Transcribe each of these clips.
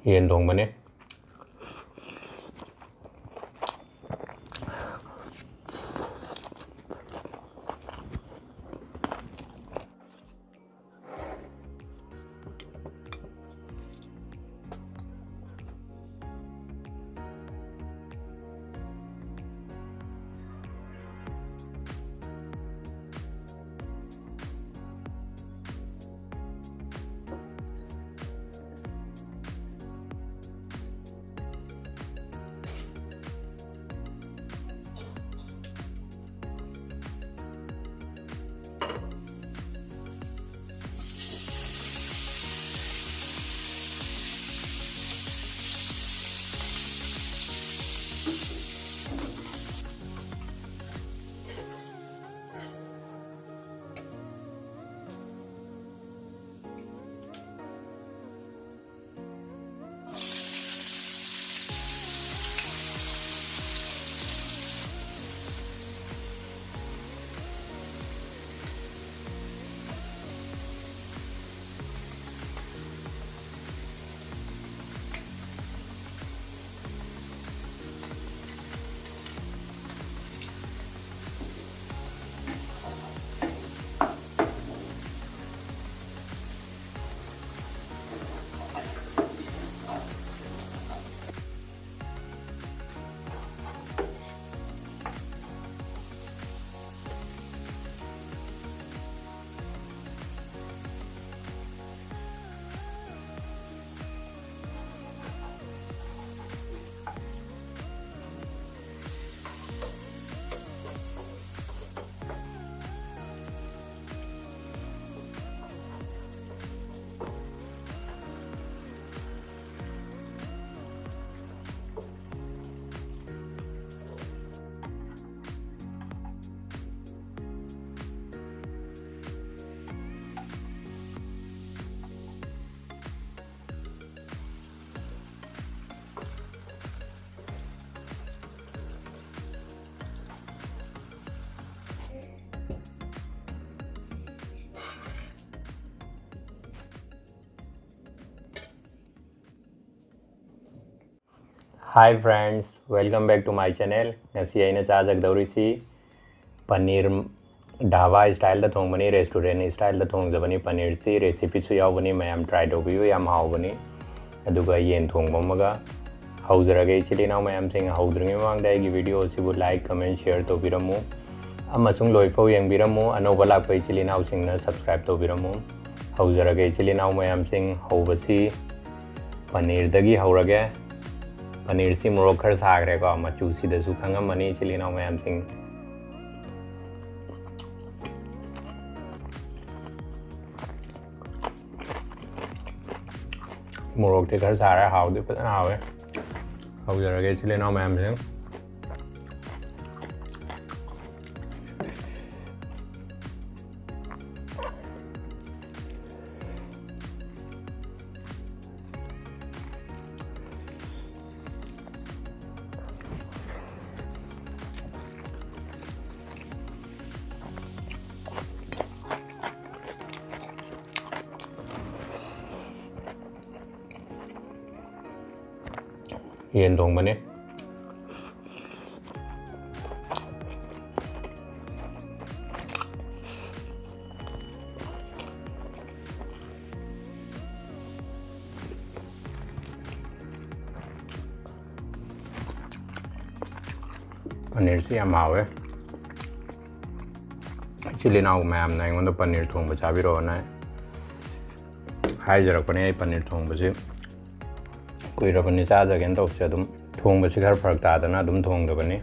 ꯌꯦꯟ ꯊꯣꯡꯕꯅꯦ hi friends welcome back to my channel ngasi aina chajagdawrisi paneer dhaba style थोंबनी restaurant style थोंजबनी पनीर से रेसिपी यावनी मैम ट्राई तौबियो याम हावबनी अदुगा येन थोंबमगा हौजरगे इचिलिनाव मैम सिंग हौद्रिंगे मांगदा एगी वीडियो सिबु लाइक कमेंट शेयर तौबिरमु अमसुंग लोइफौ यंगबिरमु अनौबा लाक्पा इचिलिनाव सिंगना सब्सक्राइब तौबिरमु हौजरगे इचिलिनाव मैम सिंग हौबसी पनीर दगी हौरगे पनीर से मोरक खर साग्रेको मचू सिदसु खंगमनी इचिलिनाव मैम सिंग मोरक घर सारे हाउदे फजना हावे हौजरगे इचिलिनाव मैम सिंग येन थोंबने पनीर से याम हावे इचिलिनाव मैम ना इंगोंदा पनीर थोंबा चाबिरोना हाइजरकपने पनीर थोंबसे कुइरबनी चाजगेन तौसे अदुम थोंबसे खर फरक तादना अदुम थोंदबनी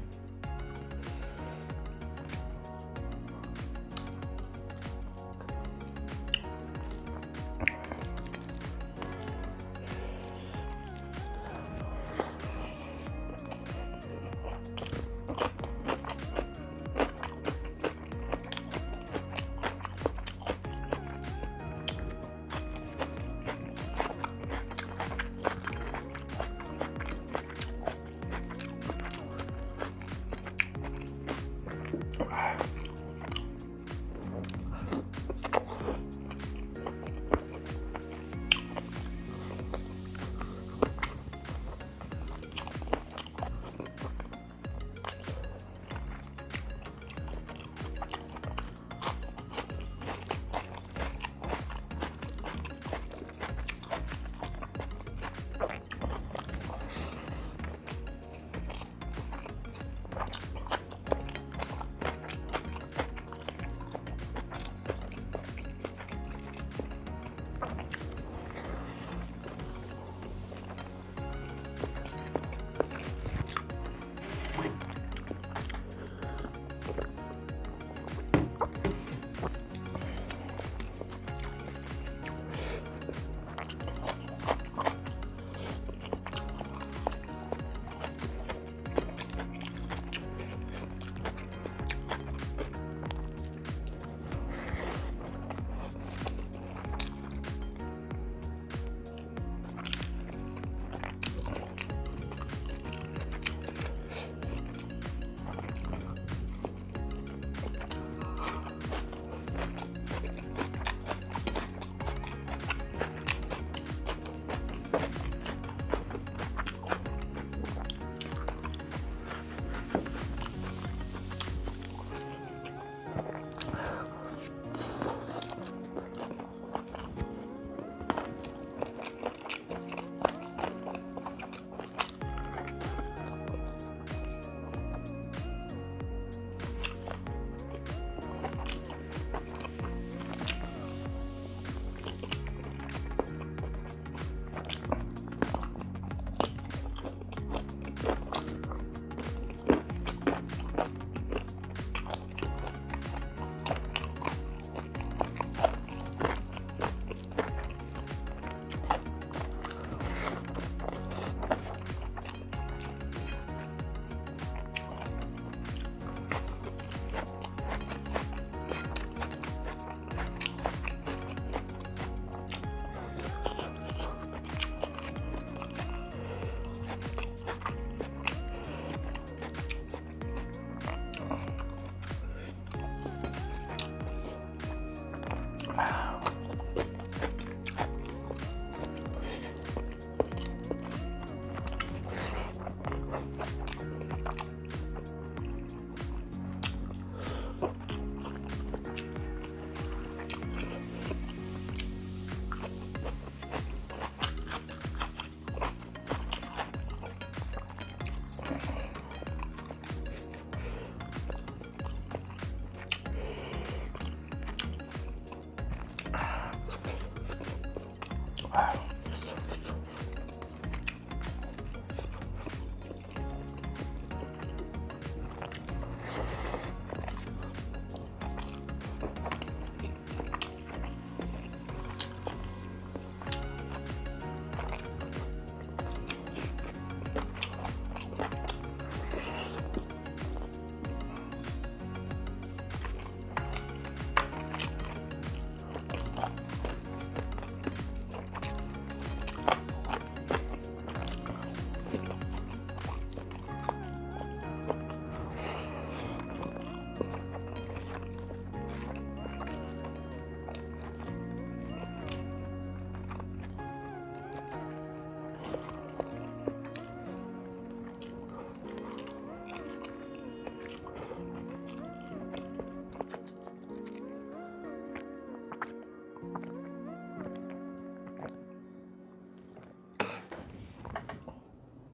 Wow.